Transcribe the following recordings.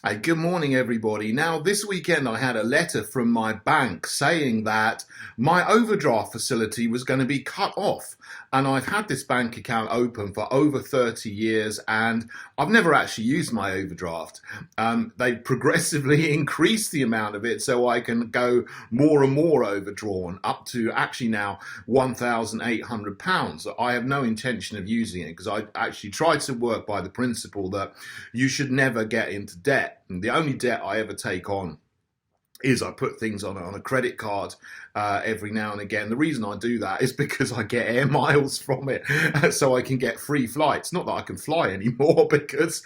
Hi, good morning, everybody. Now, this weekend I had a letter from my bank saying that my overdraft facility was going to be cut off. And I've had this bank account open for over 30 years and I've never actually used my overdraft. They progressively increased the amount of it so I can go more and more overdrawn up to actually now £1,800. I have no intention of using it because I actually tried to work by the principle that you should never get into debt. And the only debt I ever take on is I put things on a credit card every now and again. The reason I do that is because I get air miles from it, so I can get free flights. Not that I can fly anymore because,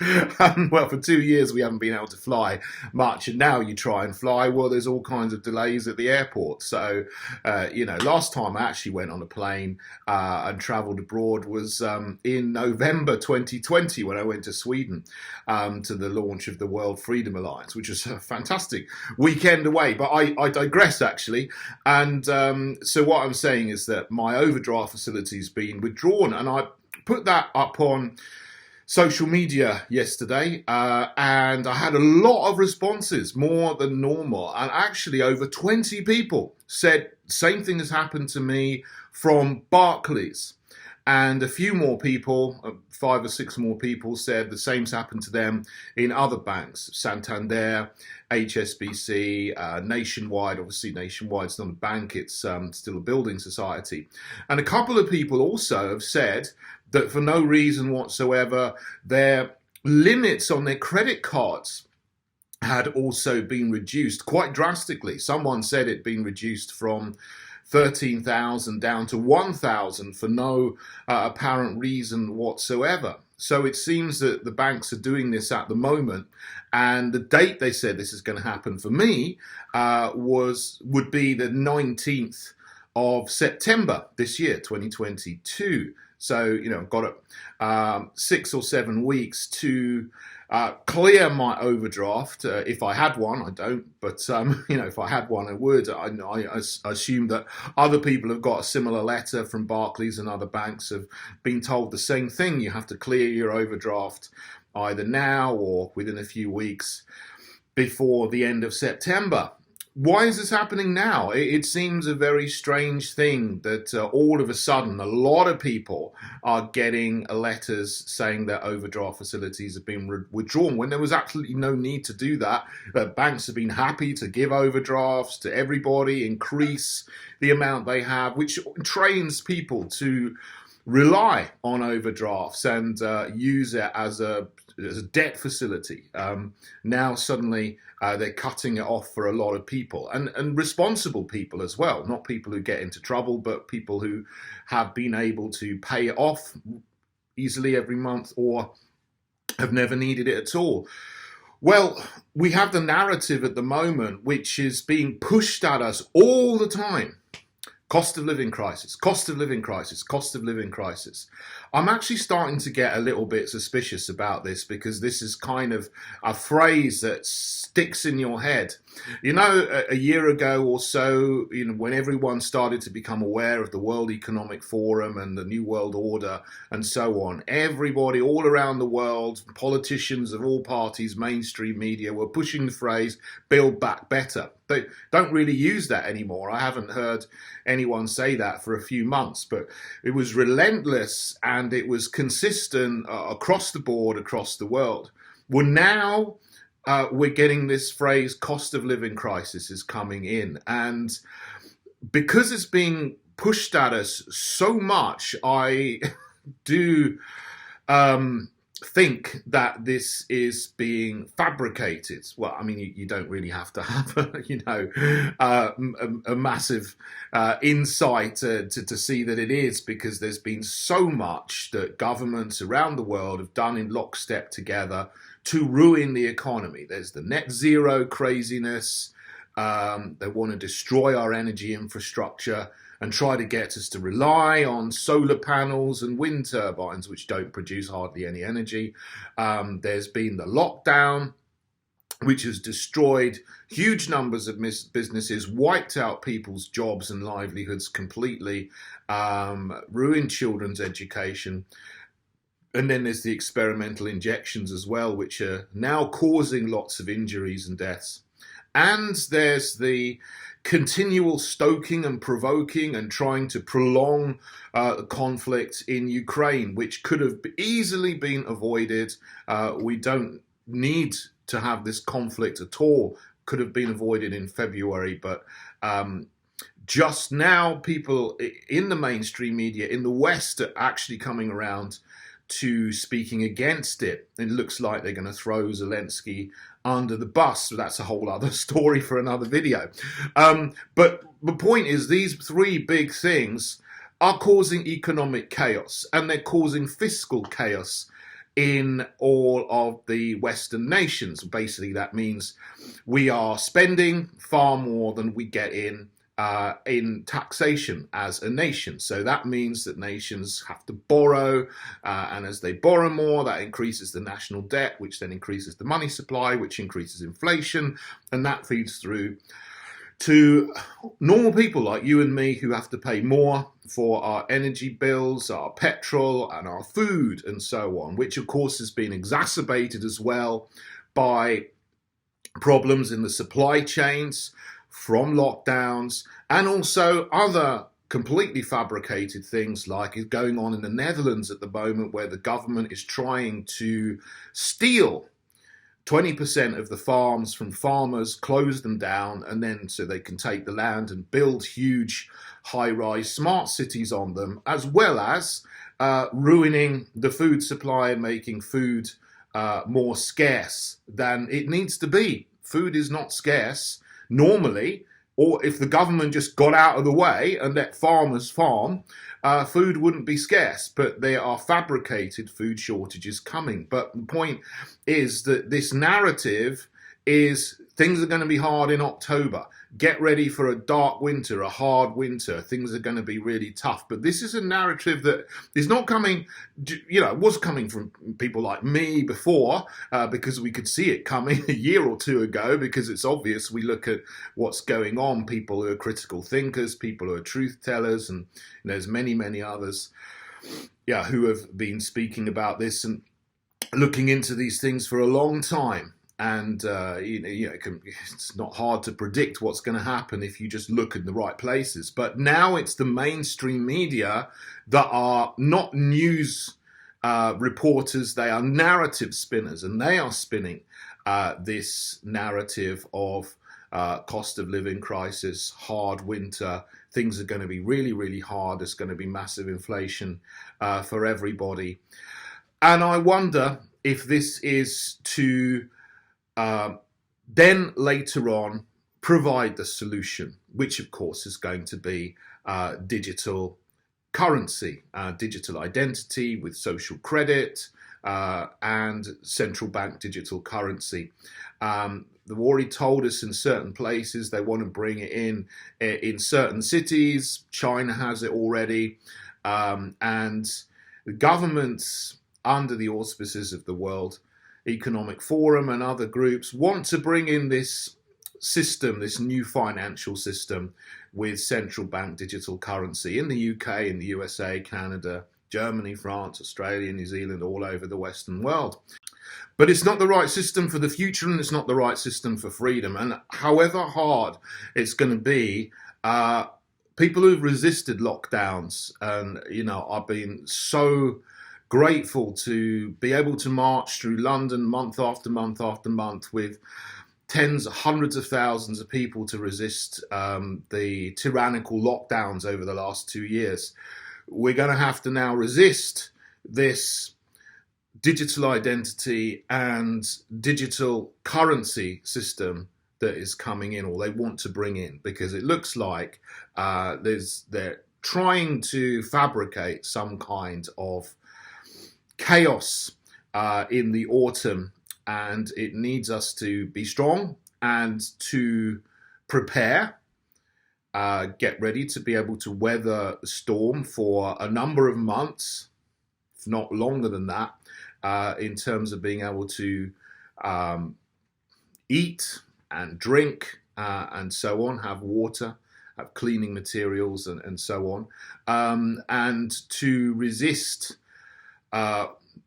well, for 2 years we haven't been able to fly much, and now you try and fly, well, there's all kinds of delays at the airport. So, last time I actually went on a plane and travelled abroad was in November 2020 when I went to Sweden to the launch of the World Freedom Alliance, which was a fantastic weekend away. But I digress, actually. And so what I'm saying is that my overdraft facility's been withdrawn, and I put that up on social media yesterday, and I had a lot of responses, more than normal, and actually over 20 people said same thing has happened to me from Barclays. And a few more people, 5 or 6 more people, said the same's happened to them in other banks, Santander, HSBC, Nationwide. Obviously, Nationwide's not a bank, it's still a building society. And a couple of people also have said that for no reason whatsoever, their limits on their credit cards had also been reduced quite drastically. Someone said it'd been reduced from 13,000 down to 1,000 for no apparent reason whatsoever. So it seems that the banks are doing this at the moment, and the date they said this is going to happen for me would be the 19th of September this year, 2022. So, I've got 6 or 7 weeks to clear my overdraft. If I had one, I don't, but if I had one, I would. I assume that other people have got a similar letter from Barclays, and other banks have been told the same thing. You have to clear your overdraft either now or within a few weeks before the end of September. Why is this happening now? It seems a very strange thing that all of a sudden a lot of people are getting letters saying that overdraft facilities have been withdrawn when there was absolutely no need to do that. Banks have been happy to give overdrafts to everybody, increase the amount they have, which trains people to rely on overdrafts and use it as a debt facility. Now suddenly they're cutting it off for a lot of people, and responsible people as well, not people who get into trouble, but people who have been able to pay it off easily every month or have never needed it at all. Well, we have the narrative at the moment which is being pushed at us all the time. Cost of living crisis, cost of living crisis, cost of living crisis. I'm actually starting to get a little bit suspicious about this because this is kind of a phrase that sticks in your head. A year ago or so, when everyone started to become aware of the World Economic Forum and the New World Order and so on, everybody all around the world, politicians of all parties, mainstream media, were pushing the phrase, build back better. They don't really use that anymore. I haven't heard anyone say that for a few months, but it was relentless and it was consistent across the board, across the world. Well, now we're getting this phrase, cost of living crisis is coming in. And because it's being pushed at us so much, I do think that this is being fabricated. Well, I mean, you don't really have to have a massive insight to see that it is, because there's been so much that governments around the world have done in lockstep together to ruin the economy. There's the net zero craziness. They want to destroy our energy infrastructure and try to get us to rely on solar panels and wind turbines, which don't produce hardly any energy. There's been the lockdown, which has destroyed huge numbers of businesses, wiped out people's jobs and livelihoods completely, ruined children's education. And then there's the experimental injections as well, which are now causing lots of injuries and deaths. And there's the continual stoking and provoking and trying to prolong conflict in Ukraine, which could have easily been avoided. We don't need to have this conflict at all. Could have been avoided in February, but just now people in the mainstream media in the West are actually coming around to speaking against it. It looks like they're going to throw Zelensky under the bus. So that's a whole other story for another video. But the point is, these three big things are causing economic chaos, and they're causing fiscal chaos in all of the Western nations. Basically, that means we are spending far more than we get in taxation as a nation. So that means that nations have to borrow, and as they borrow more, that increases the national debt, which then increases the money supply, which increases inflation, and that feeds through to normal people like you and me who have to pay more for our energy bills, our petrol, and our food, and so on, which of course has been exacerbated as well by problems in the supply chains from lockdowns, and also other completely fabricated things like is going on in the Netherlands at the moment, where the government is trying to steal 20% of the farms from farmers, close them down, and then so they can take the land and build huge high-rise smart cities on them, as well as ruining the food supply and making food more scarce than it needs to be. Food is not scarce normally, or if the government just got out of the way and let farmers farm, food wouldn't be scarce. But there are fabricated food shortages coming. But the point is that this narrative is things are going to be hard in October. Get ready for a dark winter, a hard winter. Things are going to be really tough. But this is a narrative that is not coming, was coming from people like me before, because we could see it coming a year or two ago, because it's obvious. We look at what's going on, people who are critical thinkers, people who are truth tellers, and there's many, many others who have been speaking about this and looking into these things for a long time. And it's not hard to predict what's going to happen if you just look in the right places. But now it's the mainstream media that are not news reporters, they are narrative spinners, and they are spinning this narrative of cost of living crisis, hard winter, things are going to be really, really hard, there's going to be massive inflation for everybody. And I wonder if this is to then later on provide the solution, which of course is going to be digital currency, digital identity with social credit, and central bank digital currency. They've already told us in certain places they want to bring it in certain cities. China has it already, and the governments under the auspices of the World Economic Forum and other groups want to bring in this system, this new financial system with central bank digital currency in the UK, in the USA, Canada, Germany, France, Australia, New Zealand, all over the Western world. But it's not the right system for the future, and it's not the right system for freedom. And however hard it's going to be, people who've resisted lockdowns, and I've been so grateful to be able to march through London month after month after month with tens, hundreds of thousands of people to resist the tyrannical lockdowns over the last 2 years. We're going to have to now resist this digital identity and digital currency system that is coming in, or they want to bring in, because it looks like they're trying to fabricate some kind of chaos in the autumn, and it needs us to be strong and to prepare, get ready to be able to weather the storm for a number of months, if not longer than that, in terms of being able to eat and drink and so on, have water, have cleaning materials and so on, and to resist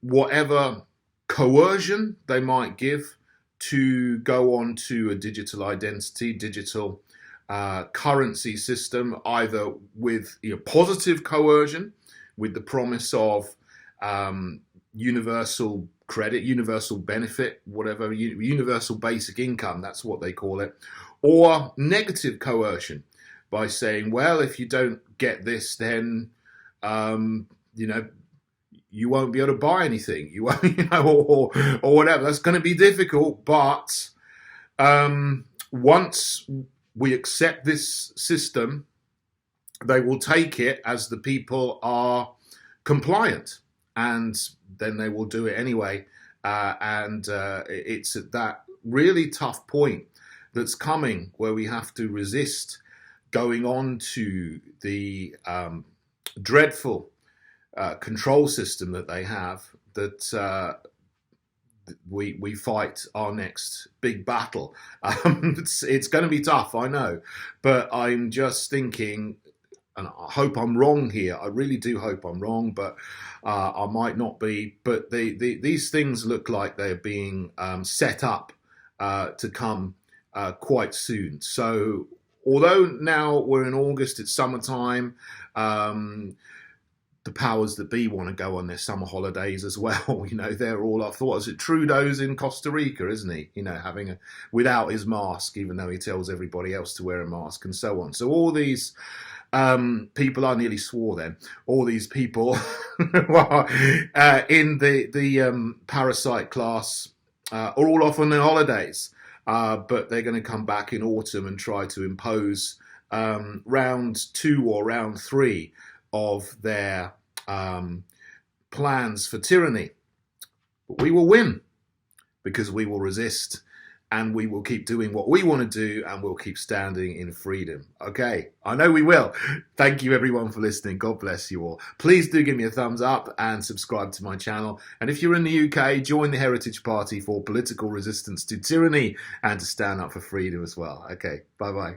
whatever coercion they might give to go on to a digital identity, digital currency system, either with positive coercion, with the promise of universal credit, universal benefit, whatever, universal basic income, that's what they call it, or negative coercion by saying, well, if you don't get this, then, you won't be able to buy anything, you won't, or whatever. That's going to be difficult, but once we accept this system, they will take it as the people are compliant, and then they will do it anyway. It's at that really tough point that's coming where we have to resist going on to the dreadful control system that they have, that we fight our next big battle. It's going to be tough, I know, but I'm just thinking, and I hope I'm wrong here. I really do hope I'm wrong, but I might not be. But these things look like they're being set up to come quite soon. So although now we're in August, it's summertime, the powers that be want to go on their summer holidays as well. They're all off. What is it? Trudeau's in Costa Rica, isn't he? Having without his mask, even though he tells everybody else to wear a mask and so on. So all these people, I nearly swore then, all these people in the parasite class are all off on their holidays, but they're going to come back in autumn and try to impose round 2 or round 3 of their plans for tyranny. But we will win, because we will resist, and we will keep doing what we want to do, and we'll keep standing in freedom. Okay, I know we will. Thank you everyone for listening. God bless you all. Please do give me a thumbs up and subscribe to my channel. And if you're in the UK, join the Heritage Party for political resistance to tyranny and to stand up for freedom as well. Okay, bye-bye.